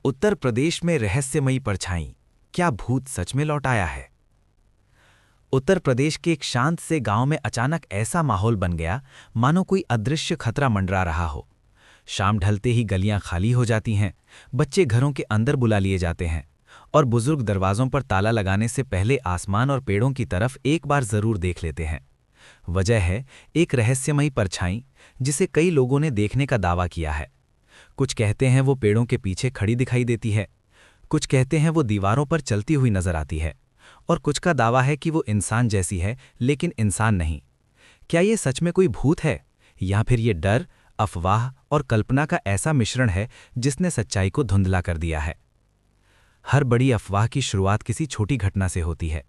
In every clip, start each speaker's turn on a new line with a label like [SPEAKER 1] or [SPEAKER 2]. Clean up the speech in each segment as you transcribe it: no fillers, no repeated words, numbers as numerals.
[SPEAKER 1] उत्तर प्रदेश में रहस्यमयी परछाई, क्या भूत सच में लौट आया है? उत्तर प्रदेश के एक शांत से गांव में अचानक ऐसा माहौल बन गया मानो कोई अदृश्य खतरा मंडरा रहा हो। शाम ढलते ही गलियां खाली हो जाती हैं, बच्चे घरों के अंदर बुला लिए जाते हैं और बुजुर्ग दरवाजों पर ताला लगाने से पहले आसमान और पेड़ों की तरफ एक बार जरूर देख लेते हैं। वजह है एक रहस्यमयी परछाई जिसे कई लोगों ने देखने का दावा किया है। कुछ कहते हैं वो पेड़ों के पीछे खड़ी दिखाई देती है, कुछ कहते हैं वो दीवारों पर चलती हुई नजर आती है और कुछ का दावा है कि वो इंसान जैसी है लेकिन इंसान नहीं। क्या ये सच में कोई भूत है या फिर ये डर, अफवाह और कल्पना का ऐसा मिश्रण है जिसने सच्चाई को धुंधला कर दिया है? हर बड़ी अफवाह की शुरुआत किसी छोटी घटना से होती है।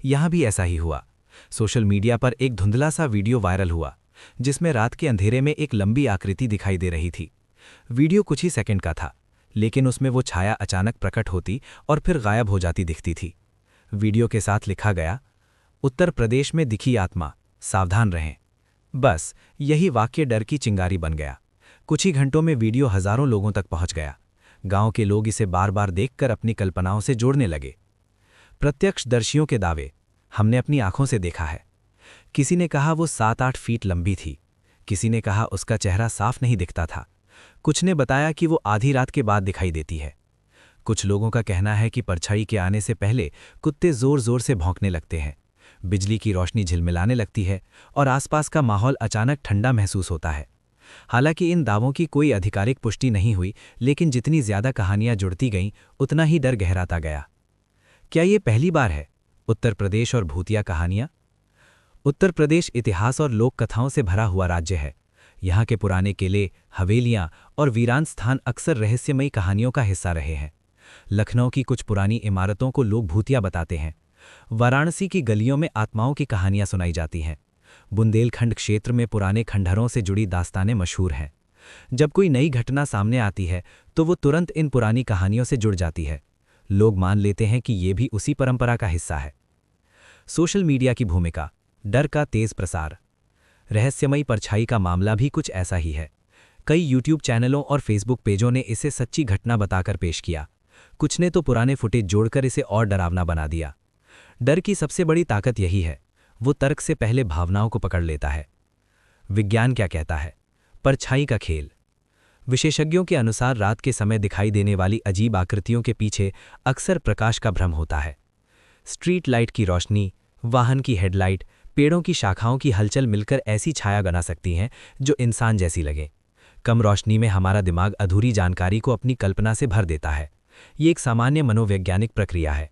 [SPEAKER 1] यहां भी ऐसा ही हुआ। सोशल मीडिया पर एक धुंधला सा वीडियो वायरल हुआ जिसमें रात के अंधेरे में एक लंबी आकृति दिखाई दे रही थी। वीडियो कुछ ही सेकंड का था, लेकिन उसमें वो छाया अचानक प्रकट होती और फिर गायब हो जाती दिखती थी। वीडियो के साथ लिखा गया, उत्तर प्रदेश में दिखी आत्मा, सावधान रहें। बस यही वाक्य डर की चिंगारी बन गया। कुछ ही घंटों में वीडियो हजारों लोगों तक पहुंच गया। गांव के लोग इसे बार बार देखकर अपनी कल्पनाओं से जोड़ने लगे। प्रत्यक्षदर्शियों के दावे, हमने अपनी आंखों से देखा है। किसी ने कहा वो 7-8 फीट लंबी थी, किसी ने कहा उसका चेहरा साफ नहीं दिखता था, कुछ ने बताया कि वो आधी रात के बाद दिखाई देती है। कुछ लोगों का कहना है कि परछाई के आने से पहले कुत्ते जोर जोर से भौंकने लगते हैं, बिजली की रोशनी झिलमिलाने लगती है और आसपास का माहौल अचानक ठंडा महसूस होता है। हालांकि इन दावों की कोई आधिकारिक पुष्टि नहीं हुई, लेकिन जितनी ज्यादा कहानियां जुड़ती गईं उतना ही डर गहराता गया। क्या ये पहली बार है? उत्तर प्रदेश और भूतिया कहानियां। उत्तर प्रदेश इतिहास और लोक कथाओं से भरा हुआ राज्य है। यहाँ के पुराने किले, हवेलियां और वीरान स्थान अक्सर रहस्यमयी कहानियों का हिस्सा रहे हैं। लखनऊ की कुछ पुरानी इमारतों को लोग भूतिया बताते हैं। वाराणसी की गलियों में आत्माओं की कहानियां सुनाई जाती हैं। बुंदेलखंड क्षेत्र में पुराने खंडहरों से जुड़ी दास्तानें मशहूर हैं। जब कोई नई घटना सामने आती है तो वो तुरंत इन पुरानी कहानियों से जुड़ जाती है। लोग मान लेते हैं कि ये भी उसी परंपरा का हिस्सा है। सोशल मीडिया की भूमिका, डर का तेज प्रसार। रहस्यमयी परछाई का मामला भी कुछ ऐसा ही है। कई यूट्यूब चैनलों और फेसबुक पेजों ने इसे सच्ची घटना बताकर पेश किया। कुछ ने तो पुराने फुटेज जोड़कर इसे और डरावना बना दिया। डर की सबसे बड़ी ताकत यही है, वो तर्क से पहले भावनाओं को पकड़ लेता है। विज्ञान क्या कहता है? परछाई का खेल। विशेषज्ञों के अनुसार रात के समय दिखाई देने वाली अजीब आकृतियों के पीछे अक्सर प्रकाश का भ्रम होता है। स्ट्रीट लाइट की रोशनी, वाहन की हेडलाइट, पेड़ों की शाखाओं की हलचल मिलकर ऐसी छाया बना सकती हैं जो इंसान जैसी लगे। कम रोशनी में हमारा दिमाग अधूरी जानकारी को अपनी कल्पना से भर देता है। ये एक सामान्य मनोवैज्ञानिक प्रक्रिया है।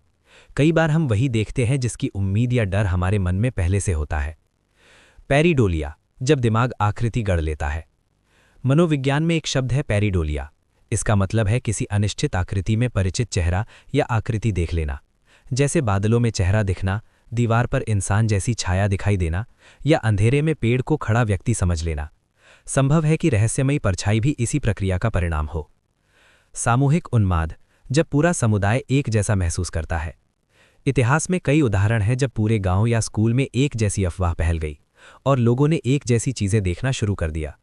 [SPEAKER 1] कई बार हम वही देखते हैं जिसकी उम्मीद या डर हमारे मन में पहले से होता है। पैरीडोलिया, जब दिमाग आकृति गढ़ लेता है। मनोविज्ञान में एक शब्द है पैरीडोलिया। इसका मतलब है किसी अनिश्चित आकृति में परिचित चेहरा या आकृति देख लेना, जैसे बादलों में चेहरा दिखना, दीवार पर इंसान जैसी छाया दिखाई देना या अंधेरे में पेड़ को खड़ा व्यक्ति समझ लेना। संभव है कि रहस्यमयी परछाई भी इसी प्रक्रिया का परिणाम हो। सामूहिक उन्माद, जब पूरा समुदाय एक जैसा महसूस करता है। इतिहास में कई उदाहरण हैं जब पूरे गांव या स्कूल में एक जैसी अफवाह फैल गई और लोगों ने एक जैसी चीजें देखना शुरू कर दिया।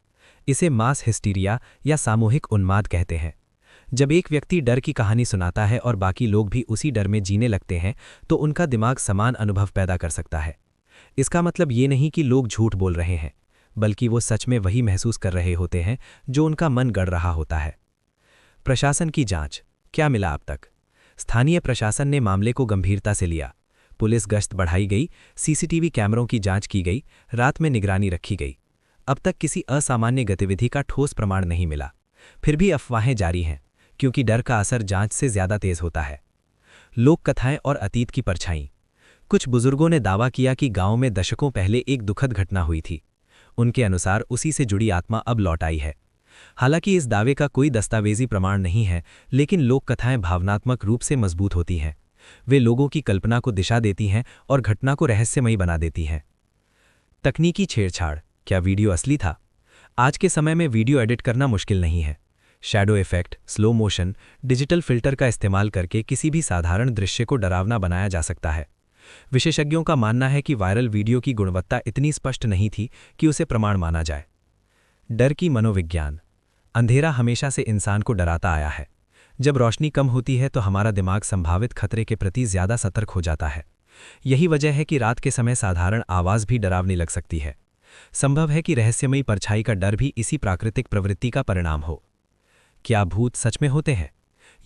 [SPEAKER 1] इसे मास हिस्टीरिया या सामूहिक उन्माद कहते हैं। जब एक व्यक्ति डर की कहानी सुनाता है और बाकी लोग भी उसी डर में जीने लगते हैं तो उनका दिमाग समान अनुभव पैदा कर सकता है। इसका मतलब ये नहीं कि लोग झूठ बोल रहे हैं, बल्कि वो सच में वही महसूस कर रहे होते हैं जो उनका मन गढ़ रहा होता है। प्रशासन की जांच, क्या मिला अब तक? स्थानीय प्रशासन ने मामले को गंभीरता से लिया। पुलिस गश्त बढ़ाई गई, सीसीटीवी कैमरों की जांच की गई, रात में निगरानी रखी गई। अब तक किसी असामान्य गतिविधि का ठोस प्रमाण नहीं मिला। फिर भी अफवाहें जारी हैं, क्योंकि डर का असर जांच से ज्यादा तेज होता है। लोक कथाएं और अतीत की परछाई। कुछ बुजुर्गों ने दावा किया कि गांव में दशकों पहले एक दुखद घटना हुई थी। उनके अनुसार उसी से जुड़ी आत्मा अब लौट आई है। हालांकि इस दावे का कोई दस्तावेजी प्रमाण नहीं है, लेकिन लोक कथाएं भावनात्मक रूप से मजबूत होती हैं। वे लोगों की कल्पना को दिशा देती हैं और घटना को रहस्यमयी बना देती हैं। तकनीकी छेड़छाड़, क्या वीडियो असली था? आज के समय में वीडियो एडिट करना मुश्किल नहीं है। Shadow effect, slow motion, digital filter का इस्तेमाल करके किसी भी साधारण दृश्य को डरावना बनाया जा सकता है। विशेषज्ञों का मानना है कि वायरल वीडियो की गुणवत्ता इतनी स्पष्ट नहीं थी कि उसे प्रमाण माना जाए। डर की मनोविज्ञान। अंधेरा हमेशा से इंसान को डराता आया है। जब रोशनी कम होती है तो हमारा दिमाग संभावित खतरे के प्रति ज्यादा सतर्क हो जाता है। यही वजह है कि रात के समय साधारण आवाज भी डरावनी लग सकती है। संभव है कि रहस्यमयी परछाई का डर भी इसी प्राकृतिक प्रवृत्ति का परिणाम हो। क्या भूत सच में होते हैं?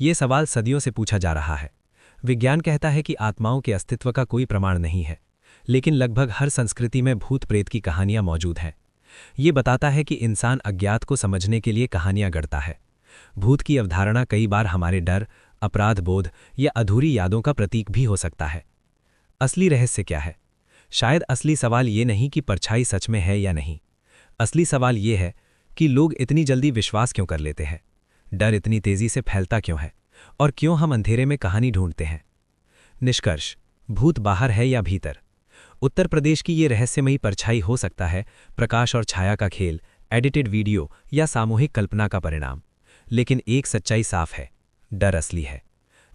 [SPEAKER 1] ये सवाल सदियों से पूछा जा रहा है। विज्ञान कहता है कि आत्माओं के अस्तित्व का कोई प्रमाण नहीं है, लेकिन लगभग हर संस्कृति में भूत प्रेत की कहानियां मौजूद हैं। ये बताता है कि इंसान अज्ञात को समझने के लिए कहानियां गढ़ता है। भूत की अवधारणा कई बार हमारे डर, अपराध बोध या अधूरी यादों का प्रतीक भी हो सकता है। असली रहस्य क्या है? शायद असली सवाल ये नहीं कि परछाई सच में है या नहीं। असली सवाल ये है कि लोग इतनी जल्दी विश्वास क्यों कर लेते हैं, डर इतनी तेजी से फैलता क्यों है, और क्यों हम अंधेरे में कहानी ढूंढते हैं। निष्कर्ष: भूत बाहर है या भीतर? उत्तर प्रदेश की ये रहस्यमयी परछाई हो सकता है प्रकाश और छाया का खेल, एडिटेड वीडियो या सामूहिक कल्पना का परिणाम। लेकिन एक सच्चाई साफ है, डर असली है।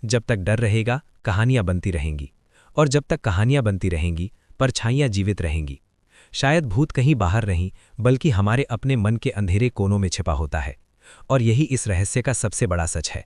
[SPEAKER 1] जब तक डर रहेगा, कहानियां बनती रहेंगी, और जब तक कहानियां बनती रहेंगी, परछाइयां जीवित रहेंगी। शायद भूत कहीं बाहर नहीं, बल्कि हमारे अपने मन के अंधेरे कोनों में छिपा होता है, और यही इस रहस्य का सबसे बड़ा सच है।